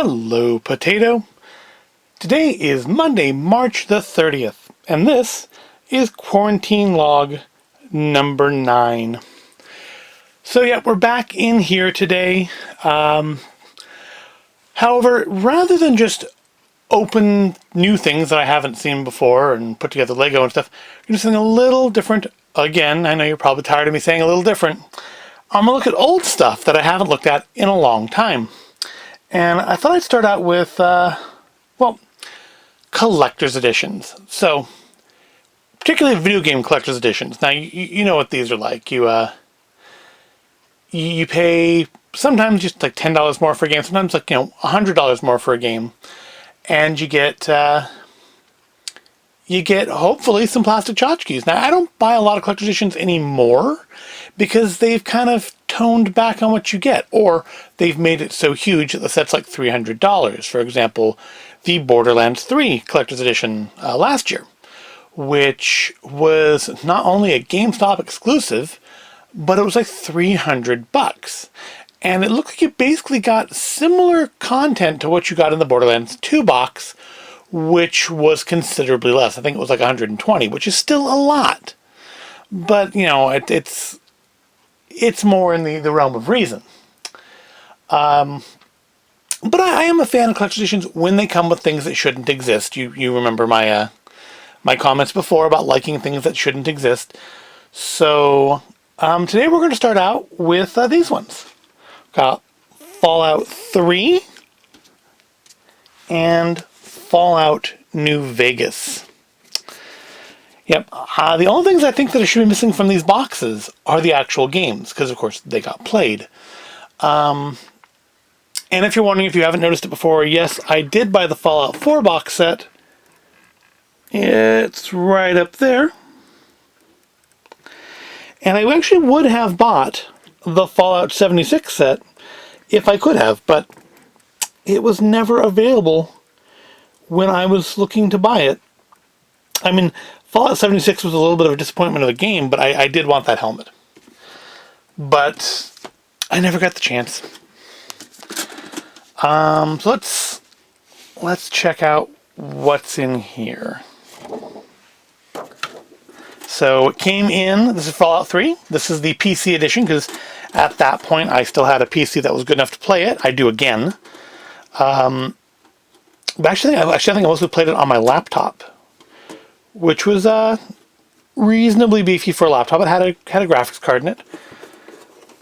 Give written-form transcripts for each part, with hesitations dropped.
Hello, Potato. Today is Monday, March the 30th, and this is Quarantine Log number 9. So yeah, we're back in here today. However, rather than just open new things that I haven't seen before and put together Lego and stuff, I'm going to do something a little different. Again, I know you're probably tired of me saying a little different. I'm going to look at old stuff that I haven't looked at in a long time. And I thought I'd start out with, collector's editions. So, particularly video game collector's editions. Now, you know what these are like. You pay sometimes just like $10 more for a game, sometimes like, $100 more for a game. And you get hopefully some plastic tchotchkes. Now, I don't buy a lot of collector's editions anymore because they've kind of toned back on what you get, or they've made it so huge that the set's like $300. For example, the Borderlands 3 collector's edition last year, which was not only a GameStop exclusive, but it was like $300. And it looked like you basically got similar content to what you got in the Borderlands 2 box, which was considerably less. I think it was like $120, which is still a lot. But, it's more in the realm of reason. But I am a fan of collector's editions when they come with things that shouldn't exist. You remember my comments before about liking things that shouldn't exist. So today we're going to start out with these ones. Got Fallout 3 and Fallout New Vegas. Yep. The only things I think that I should be missing from these boxes are the actual games, because of course they got played. And if you're wondering if you haven't noticed it before, yes, I did buy the Fallout 4 box set. It's right up there. And I actually would have bought the Fallout 76 set if I could have, but it was never available when I was looking to buy it. I mean, Fallout 76 was a little bit of a disappointment of a game, but I did want that helmet. But I never got the chance. So let's check out what's in here. So it came in, this is Fallout 3. This is the PC edition, because at that point I still had a PC that was good enough to play it. I do again. But actually, I think I mostly played it on my laptop, which was reasonably beefy for a laptop. It had a graphics card in it.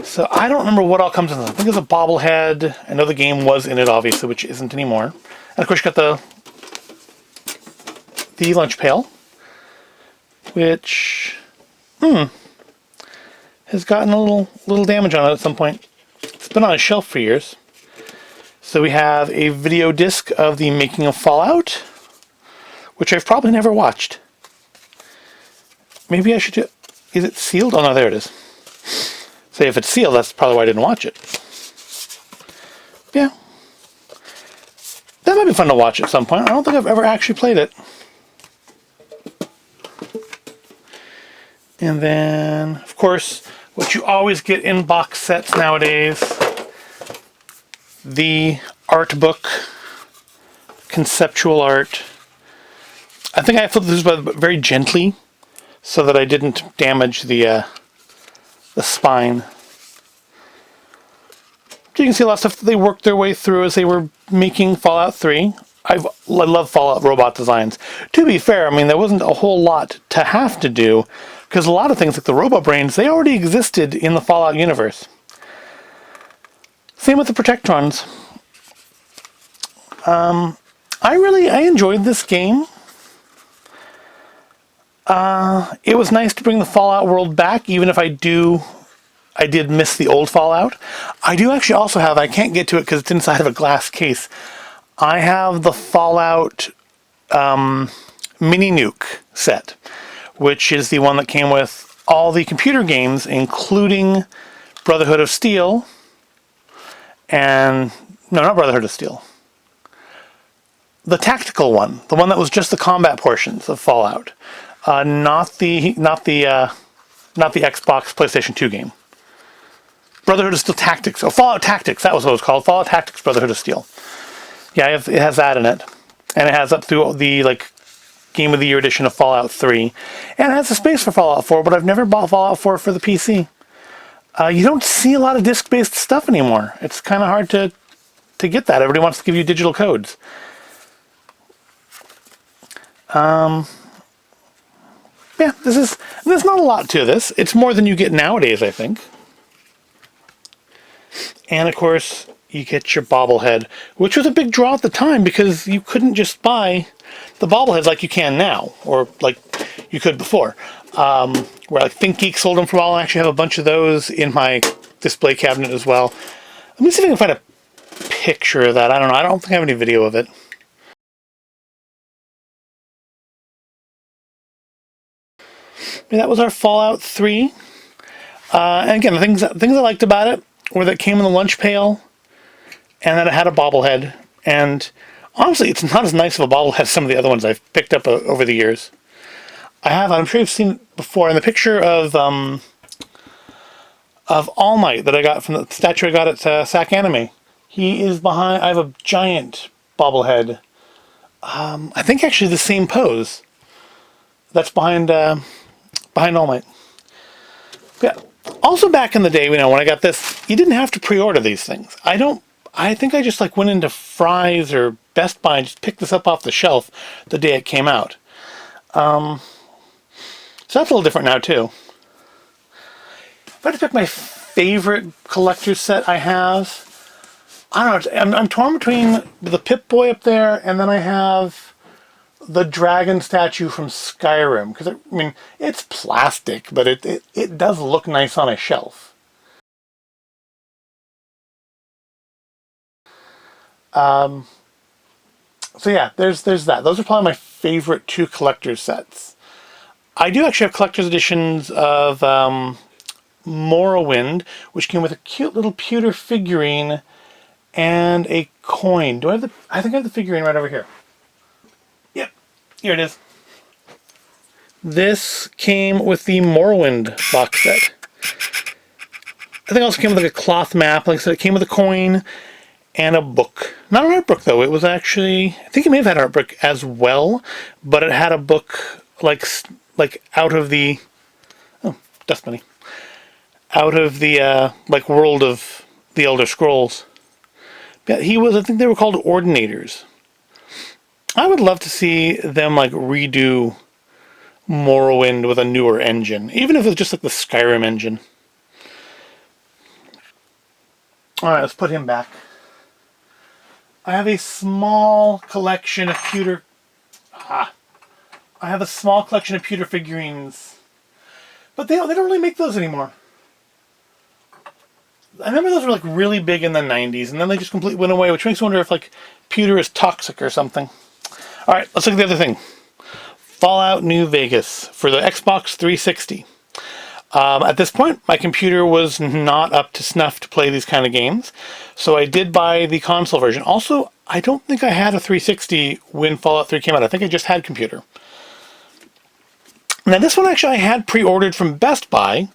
So I don't remember what all comes in it. I think there's a bobblehead. I know the game was in it, obviously, which isn't anymore. And of course, you got the lunch pail, which has gotten a little damage on it at some point. It's been on a shelf for years. So we have a video disc of the making of Fallout, which I've probably never watched. Maybe I should do... Is it sealed? Oh no, there it is. So if it's sealed, that's probably why I didn't watch it. Yeah. That might be fun to watch at some point. I don't think I've ever actually played it. And then, of course, what you always get in box sets nowadays, the art book, conceptual art. I think I flipped this very gently so that I didn't damage the spine. So you can see a lot of stuff that they worked their way through as they were making Fallout 3. I love Fallout robot designs. To be fair, I mean, there wasn't a whole lot to have to do, because a lot of things like the robot brains, they already existed in the Fallout universe. Same with the Protectrons. I enjoyed this game. It was nice to bring the Fallout world back, even if I did miss the old Fallout. I do actually also have, I can't get to it because it's inside of a glass case, I have the Fallout Mini Nuke set, which is the one that came with all the computer games, including Brotherhood of Steel, and, no, not Brotherhood of Steel. The tactical one, the one that was just the combat portions of Fallout, not the Xbox PlayStation 2 game. Brotherhood of Steel Tactics. Oh, Fallout Tactics. That was what it was called. Fallout Tactics, Brotherhood of Steel. Yeah, it has that in it. And it has up through the, like, Game of the Year edition of Fallout 3. And it has the space for Fallout 4, but I've never bought Fallout 4 for the PC. You don't see a lot of disc-based stuff anymore. It's kind of hard to get that. Everybody wants to give you digital codes. Yeah, there's not a lot to this. It's more than you get nowadays, I think. And, of course, you get your bobblehead, which was a big draw at the time because you couldn't just buy the bobbleheads like you can now, or like you could before. Where like ThinkGeek sold them for a while. I actually have a bunch of those in my display cabinet as well. Let me see if I can find a picture of that. I don't know. I don't think I have any video of it. Yeah, that was our Fallout 3. And again, the things I liked about it were that it came in the lunch pail, and that it had a bobblehead. And honestly, it's not as nice of a bobblehead as some of the other ones I've picked up over the years. I'm sure you've seen it before in the picture of All Might that I got from the statue I got at SAC Anime. He is behind. I have a giant bobblehead. I think actually the same pose. That's behind All Might. Yeah. Also, back in the day, when I got this, you didn't have to pre-order these things. I think I just like went into Fry's or Best Buy and just picked this up off the shelf the day it came out. So that's a little different now too. If I had to pick my favorite collector's set I have, I don't know. I'm torn between the Pip-Boy up there, and then I have the dragon statue from Skyrim, because I mean it's plastic, but it does look nice on a shelf. So yeah, there's that. Those are probably my favorite two collector's sets. I do actually have collector's editions of Morrowind, which came with a cute little pewter figurine and a coin. Do I have the? I think I have the figurine right over here. Yep, here it is. This came with the Morrowind box set. I think it also came with like a cloth map. Like I said, it came with a coin and a book. Not an art book though. It was actually, I think it may have had an art book as well, but it had a book like out of the dust bunny, out of the like world of the Elder Scrolls. Yeah, I think they were called Ordinators. I would love to see them like redo Morrowind with a newer engine, even if it's just like the Skyrim engine. Alright, let's put him back. I have a small collection of pewter figurines. But they don't really make those anymore. I remember those were like really big in the 90s, and then they just completely went away, which makes me wonder if like pewter is toxic or something. Alright, let's look at the other thing. Fallout New Vegas for the Xbox 360. At this point, my computer was not up to snuff to play these kind of games, so I did buy the console version. Also, I don't think I had a 360 when Fallout 3 came out. I think I just had computer. Now, this one actually I had pre-ordered from Best Buy,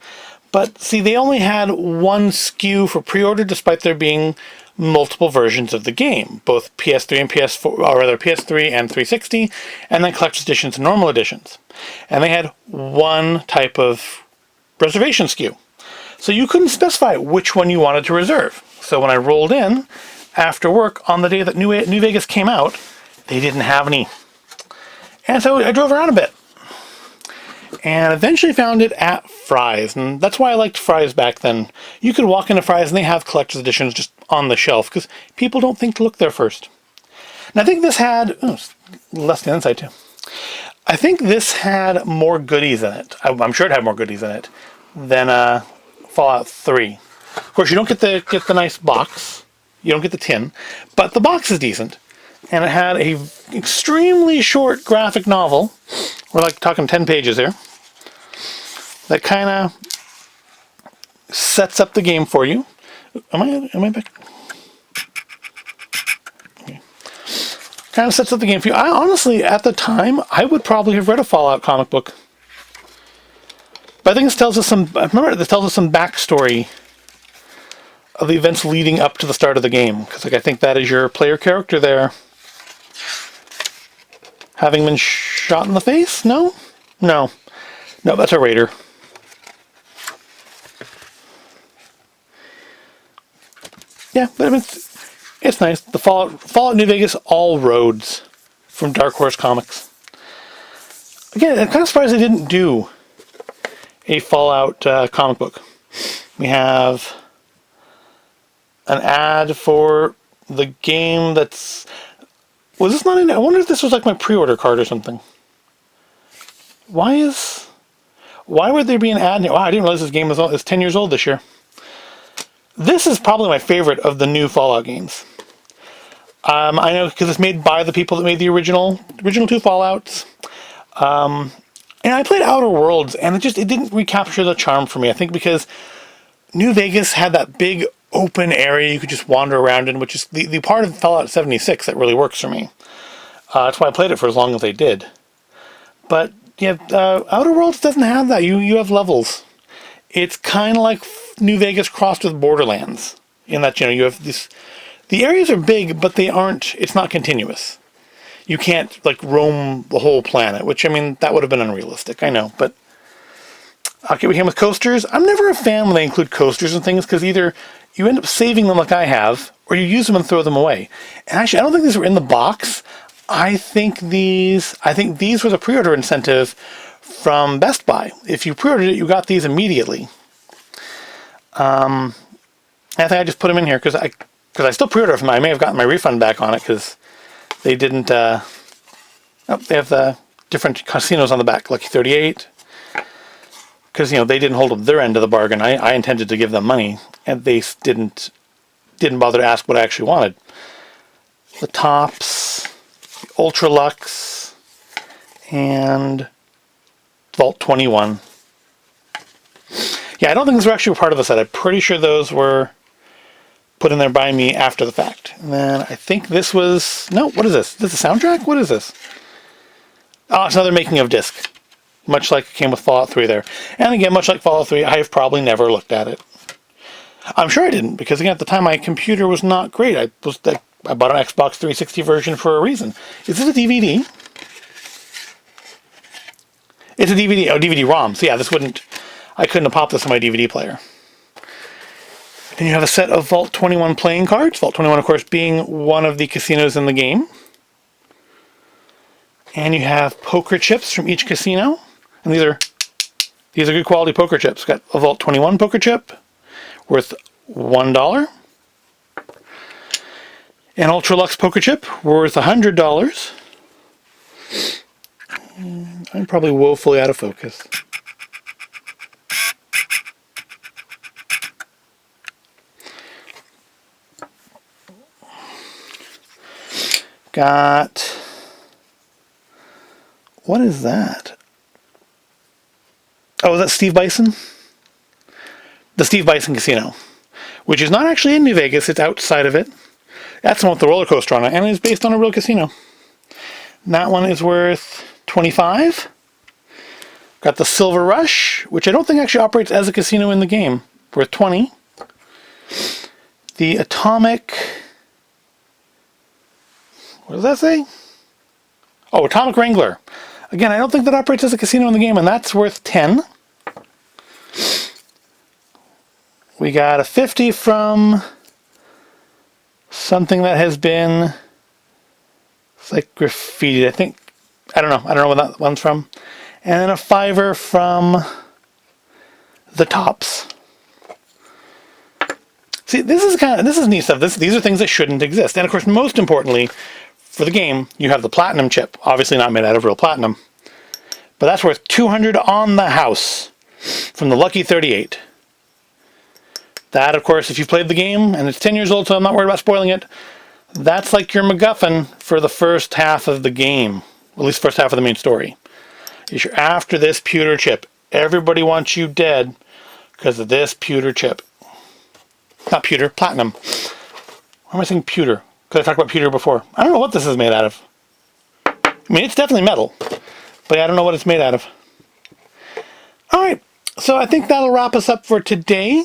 but see, they only had one SKU for pre-order, despite there being multiple versions of the game, both PS3 and PS4, or rather PS3 and 360, and then collector's editions and normal editions. And they had one type of reservation SKU. So you couldn't specify which one you wanted to reserve. So when I rolled in after work on the day that New Vegas came out, they didn't have any. And so I drove around a bit and eventually found it at Fry's. And that's why I liked Fry's back then. You could walk into Fry's and they have collector's editions just on the shelf because people don't think to look there first. And I think this had, less than inside too. I think this had more goodies in it. I'm sure it had more goodies in it than Fallout 3. Of course, you don't get the nice box. You don't get the tin, but the box is decent. And it had a extremely short graphic novel. We're like talking 10 pages here. That kind of sets up the game for you. Am I back? Okay. Kind of sets up the game for you. I honestly, at the time, I would probably have read a Fallout comic book. But I think this tells us some. Remember, this tells us some backstory of the events leading up to the start of the game. Because like I think that is your player character there. Having been shot in the face? No? No. No, that's a raider. Yeah, but it's nice. The Fallout New Vegas All Roads from Dark Horse Comics. Again, I'm kind of surprised they didn't do a Fallout comic book. We have an ad for the game that's... Was this not in... I wonder if this was like my pre-order card or something. Why would there be an ad? Wow, I didn't realize this game is 10 years old this year. This is probably my favorite of the new Fallout games. I know because it's made by the people that made the original two Fallouts. And I played Outer Worlds, and it didn't recapture the charm for me. I think because New Vegas had that big open area you could just wander around in, which is the part of Fallout 76 that really works for me. That's why I played it for as long as I did. But yeah, Outer Worlds doesn't have that. You have levels. It's kind of like New Vegas crossed with Borderlands, in that you have this. The areas are big, but it's not continuous. You can't like roam the whole planet, which I mean that would have been unrealistic. I know, but okay, we came with coasters. I'm never a fan when they include coasters and things because either you end up saving them like I have, or you use them and throw them away. And actually, I don't think these were in the box. I think these were the pre-order incentive from Best Buy. If you pre-ordered it, you got these immediately. I think I just put them in here because I still pre-ordered them. I may have gotten my refund back on it because they didn't. They have the different casinos on the back, Lucky 38. Because they didn't hold up their end of the bargain. I intended to give them money, and they didn't bother to ask what I actually wanted. The Tops, the Ultra Lux, and Vault 21. Yeah, I don't think those were actually part of the set. I'm pretty sure those were put in there by me after the fact. And then I think this was... No, what is this? Is this a soundtrack? What is this? Oh, it's another making of disc. Much like it came with Fallout 3 there. And again, much like Fallout 3, I have probably never looked at it. I'm sure I didn't, because again, at the time my computer was not great. I bought an Xbox 360 version for a reason. Is this a DVD? It's a DVD. Oh, DVD-ROM. So yeah, I couldn't have popped this on my DVD player. Then you have a set of Vault 21 playing cards. Vault 21, of course, being one of the casinos in the game. And you have poker chips from each casino. And these are good quality poker chips. Got a Vault 21 poker chip worth $1. An Ultra Lux poker chip worth $100. I'm probably woefully out of focus. Got... What is that? Oh, is that Steve Bison? The Steve Bison Casino. Which is not actually in New Vegas, it's outside of it. That's the one with the roller coaster on it, and it's based on a real casino. That one is worth $25. Got the Silver Rush, which I don't think actually operates as a casino in the game, worth $20. The Atomic... What does that say? Oh, Atomic Wrangler. Again, I don't think that operates as a casino in the game, and that's worth $10. We got a 50 from something that has been... It's like graffiti, I think. I don't know what that one's from. And then a $5 from the Tops. See, this is neat stuff. These are things that shouldn't exist. And of course, most importantly, for the game, you have the platinum chip. Obviously not made out of real platinum. But that's worth $200 on the house from the Lucky 38. That, of course, if you've played the game, and it's 10 years old, so I'm not worried about spoiling it, that's like your MacGuffin for the first half of the game. At least the first half of the main story. Is you're after this pewter chip. Everybody wants you dead because of this pewter chip. Not pewter, platinum. Why am I saying pewter? Because I talked about pewter before. I don't know what this is made out of. I mean, it's definitely metal. But I don't know what it's made out of. Alright, so I think that'll wrap us up for today.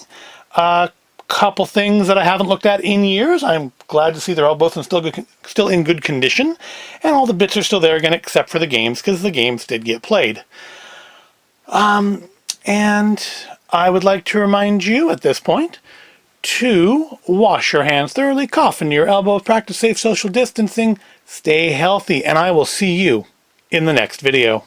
couple things that I haven't looked at in years. I'm glad to see they're all both still in good condition, and all the bits are still there again except for the games, because the games did get played. And I would like to remind you at this point to wash your hands thoroughly, cough into your elbows, practice safe social distancing, stay healthy, and I will see you in the next video.